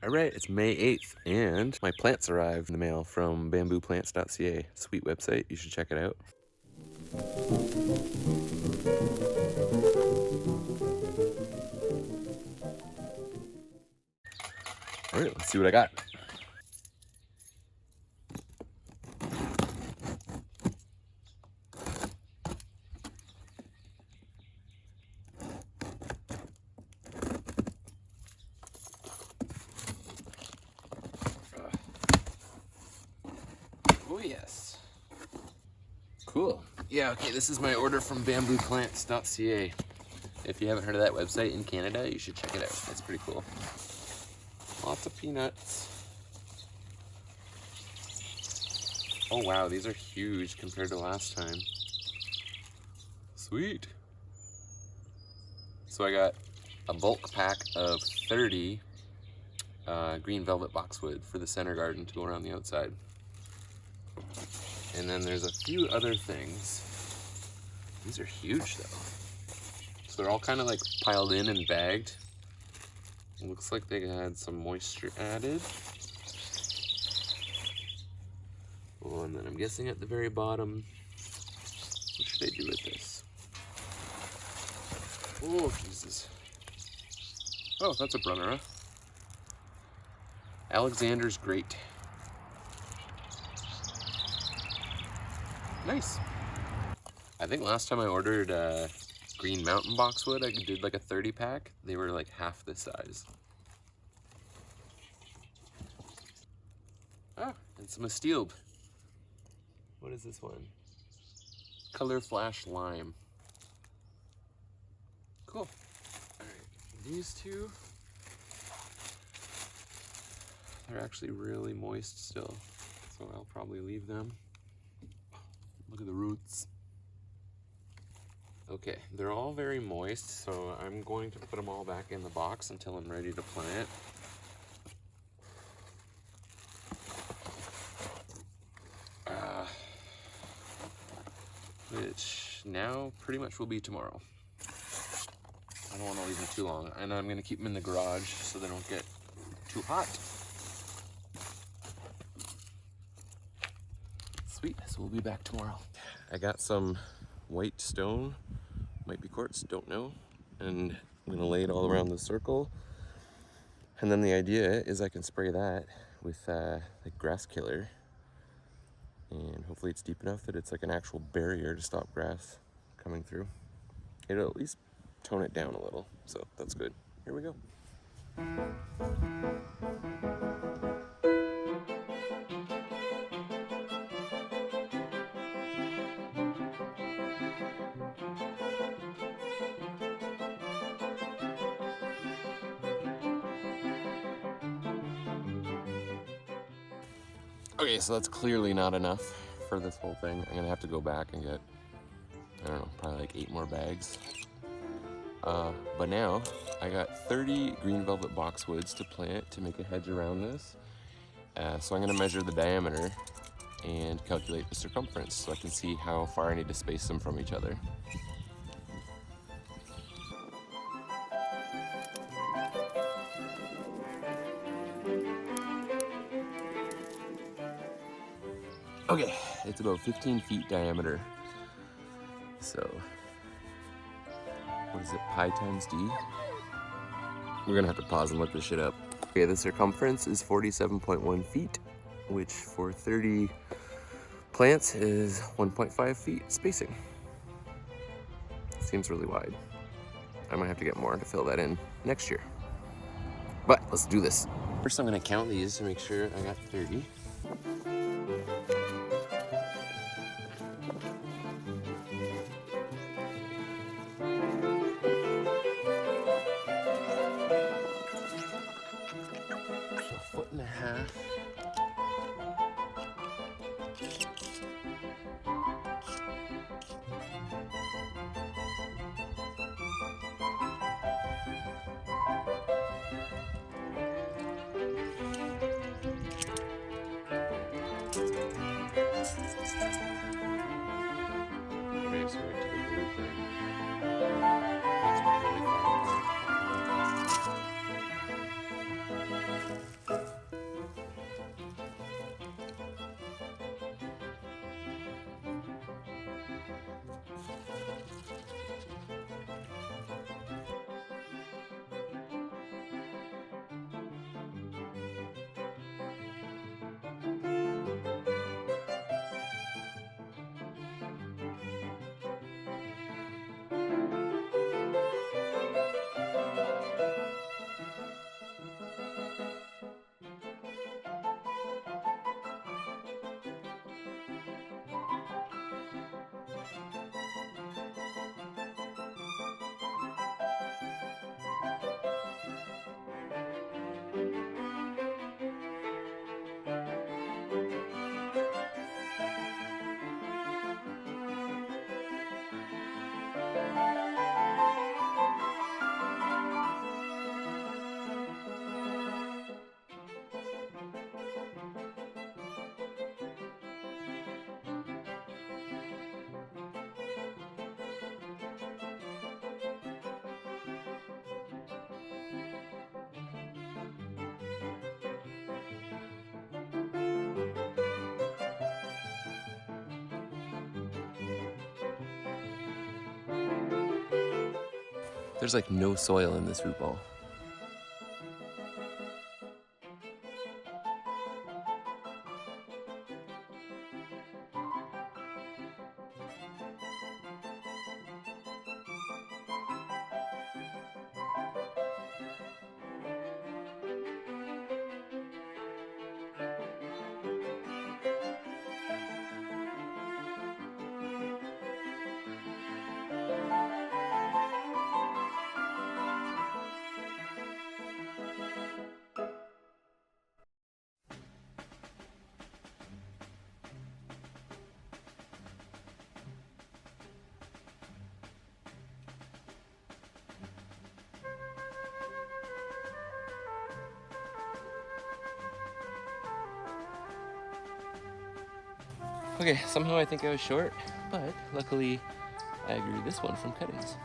All right, it's May 8th, and my plants arrived in the mail from bambooplants.ca. Sweet website, you should check it out. All right, let's see what I got. Oh yes. Cool. Yeah, okay, this is my order from bambooplants.ca. If you haven't heard of that website in Canada, you should check it out. It's pretty cool. Lots of peanuts. Oh wow, these are huge compared to last time. Sweet. So I got a bulk pack of 30 green velvet boxwood for the center garden to go around the outside. And then there's a few other things. These are huge though. So they're all kind of like piled in and bagged. It looks like they had some moisture added. Oh, and then I'm guessing at the very bottom, what should I do with this? Oh, Jesus. Oh, that's a Brunnera. Alexander's Great. Nice. I think last time I ordered green mountain boxwood, I did like a 30 pack. They were like half this size. Ah, and some Astield. What is this one? Color Flash Lime. Cool. All right, these two, they're actually really moist still, so I'll probably leave them. Look at the roots. Okay, they're all very moist, so I'm going to put them all back in the box until I'm ready to plant. Which now pretty much will be tomorrow. I don't want to leave them too long, and I'm going to keep them in the garage so they don't get too hot. Sweet, so we'll be back tomorrow. I got some white stone, might be quartz, don't know, and I'm gonna lay it all around the circle. And then the idea is I can spray that with like grass killer, and hopefully it's deep enough that it's like an actual barrier to stop grass coming through. It'll at least tone it down a little, so that's good. Here we go. Okay, so that's clearly not enough for this whole thing. I'm gonna have to go back and get, I don't know, probably like 8 more bags. But now I got 30 green velvet boxwoods to plant to make a hedge around this. So I'm gonna measure the diameter and calculate the circumference so I can see how far I need to space them from each other. Okay, it's about 15 feet diameter. So, what is it, pi times d? We're gonna have to pause and look this shit up. Okay, the circumference is 47.1 feet, which for 30 plants is 1.5 feet spacing. Seems really wide. I might have to get more to fill that in next year. But let's do this. First I'm gonna count these to make sure I got 30. A foot and a half. Okay, so right to the blue thing. That's really far. There's like no soil in this root ball. Okay, somehow I think I was short, but luckily I grew this one from cuttings.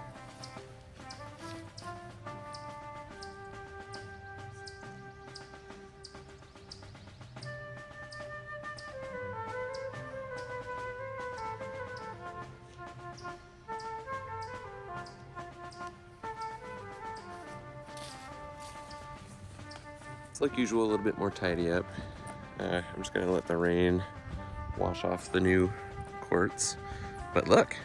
It's like usual, a little bit more tidy up. I'm just gonna let the rain wash off the new quartz. But look,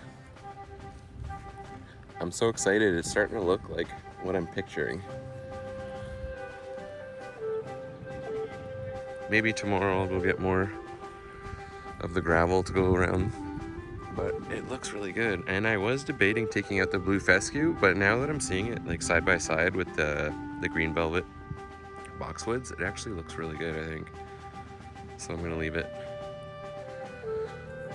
I'm so excited. It's starting to look like what I'm picturing. Maybe tomorrow I'll go get more of the gravel to go around, but it looks really good. And I was debating taking out the blue fescue, but now that I'm seeing it like side by side with the green velvet boxwoods, it actually looks really good, I think. So I'm gonna leave it.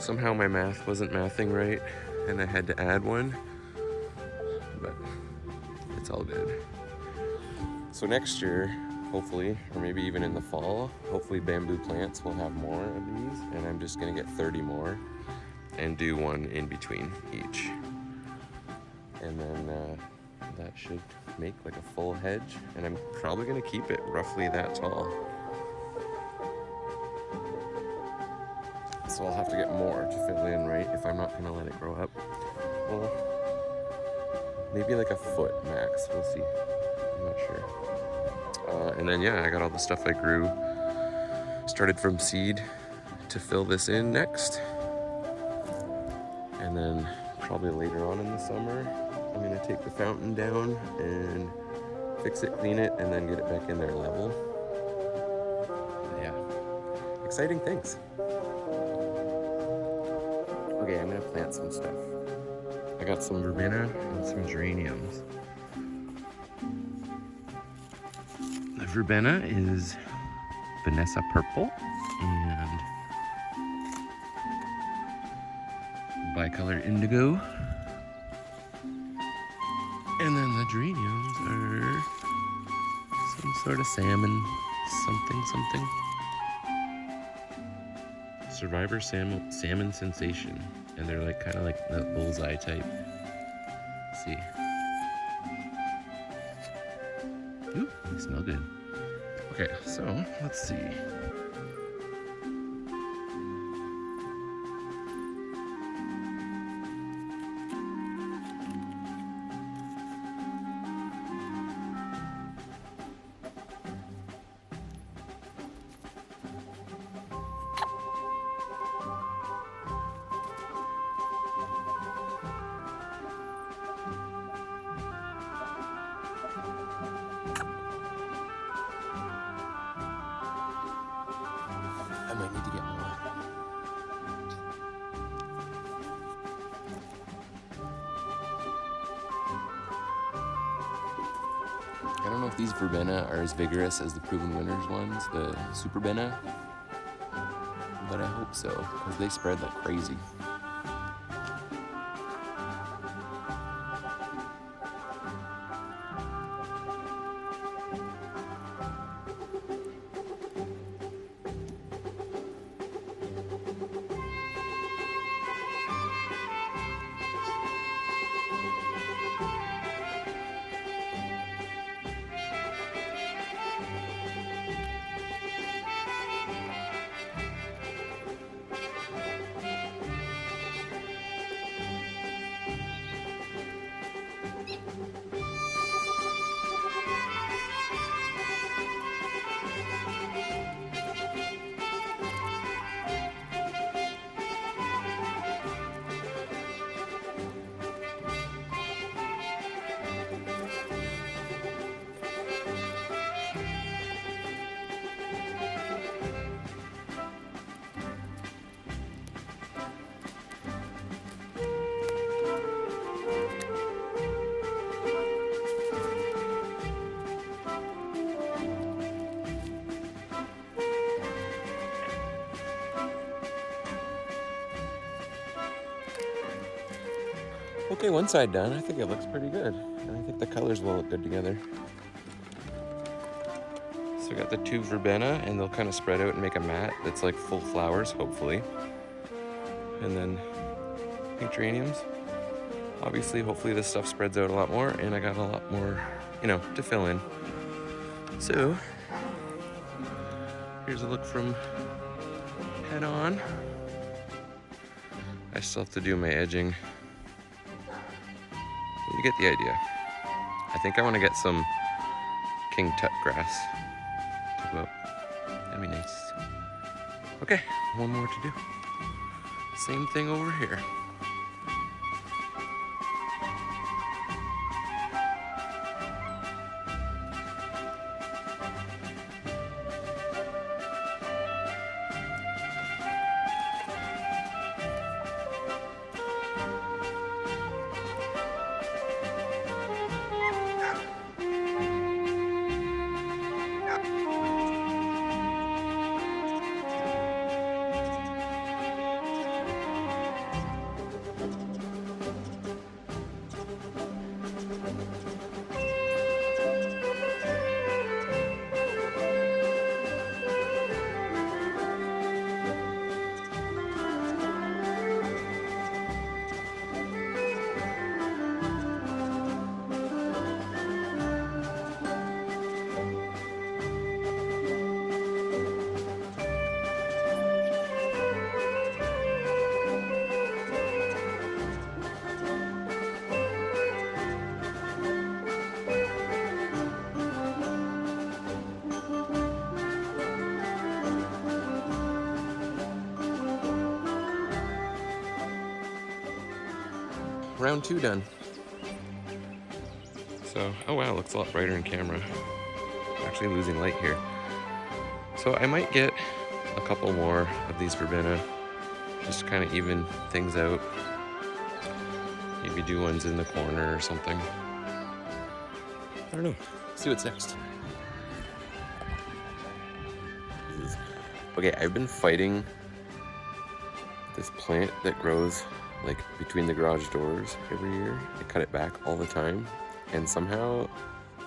Somehow my math wasn't mathing right and I had to add one, but it's all good. So next year, hopefully, or maybe even in the fall, hopefully bamboo plants will have more of these, and I'm just gonna get 30 more and do one in between each. And then that should make like a full hedge, and I'm probably gonna keep it roughly that tall. So I'll have to get more to fill in, right? If I'm not gonna let it grow up. Well, maybe like a foot max, we'll see. I'm not sure. And then yeah, I got all the stuff I grew, started from seed to fill this in next. And then probably later on in the summer, I'm gonna take the fountain down and fix it, clean it, and then get it back in there level. Yeah, exciting things. Okay, I'm gonna plant some stuff. I got some verbena and some geraniums. The verbena is Vanessa purple and bicolor indigo. And then the geraniums are some sort of salmon something. Survivor salmon sensation. And they're like kind of like that bullseye type. Let's see. Ooh, they smell good. Okay, so let's see. I might need to get more. I don't know if these verbena are as vigorous as the Proven Winners ones, the Super Bena, but I hope so, because they spread like crazy. Okay, one side done. I think it looks pretty good. And I think the colors will look good together. So I got the 2 verbena, and they'll kind of spread out and make a mat that's like full flowers, hopefully. And then pink geraniums. Obviously, hopefully this stuff spreads out a lot more, and I got a lot more, you know, to fill in. So, here's a look from head on. I still have to do my edging. You get the idea. I think I want to get some king tut grass to go up. That'd be nice. Okay, one more to do. Same thing over here. Round 2 done. So, oh wow, it looks a lot brighter in camera. I'm actually losing light here. So I might get a couple more of these verbena, just to kind of even things out. Maybe do ones in the corner or something. I don't know. See what's next. Okay, I've been fighting this plant that grows like between the garage doors every year. I cut it back all the time, and somehow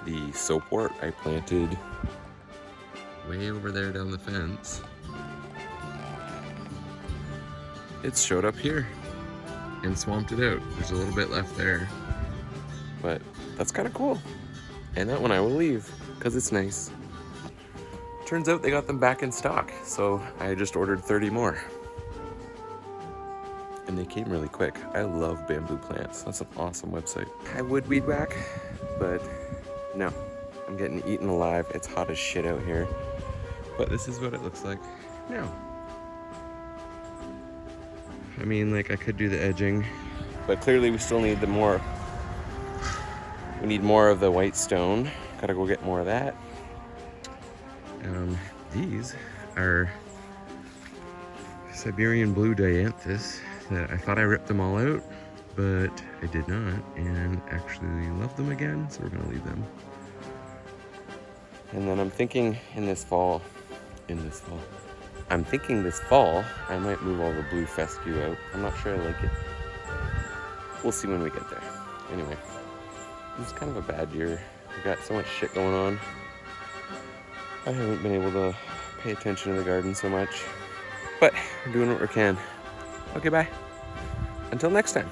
the soapwort I planted way over there down the fence, it's showed up here and swamped it out. There's a little bit left there, but that's kind of cool. And that one I will leave because it's nice. Turns out they got them back in stock, so I just ordered 30 more. And they came really quick. I love bamboo plants. That's an awesome website. I would weed whack, but no. I'm getting eaten alive. It's hot as shit out here. But this is what it looks like now. I mean, like, I could do the edging, but clearly we still need we need more of the white stone. Gotta go get more of that. These are Siberian blue dianthus that I thought I ripped them all out, but I did not, and actually love them again, so we're gonna leave them. And then I'm thinking this fall, I might move all the blue fescue out. I'm not sure I like it. We'll see when we get there. Anyway, it's kind of a bad year. We've got so much shit going on. I haven't been able to pay attention to the garden so much, but we're doing what we can. Okay, bye. Until next time.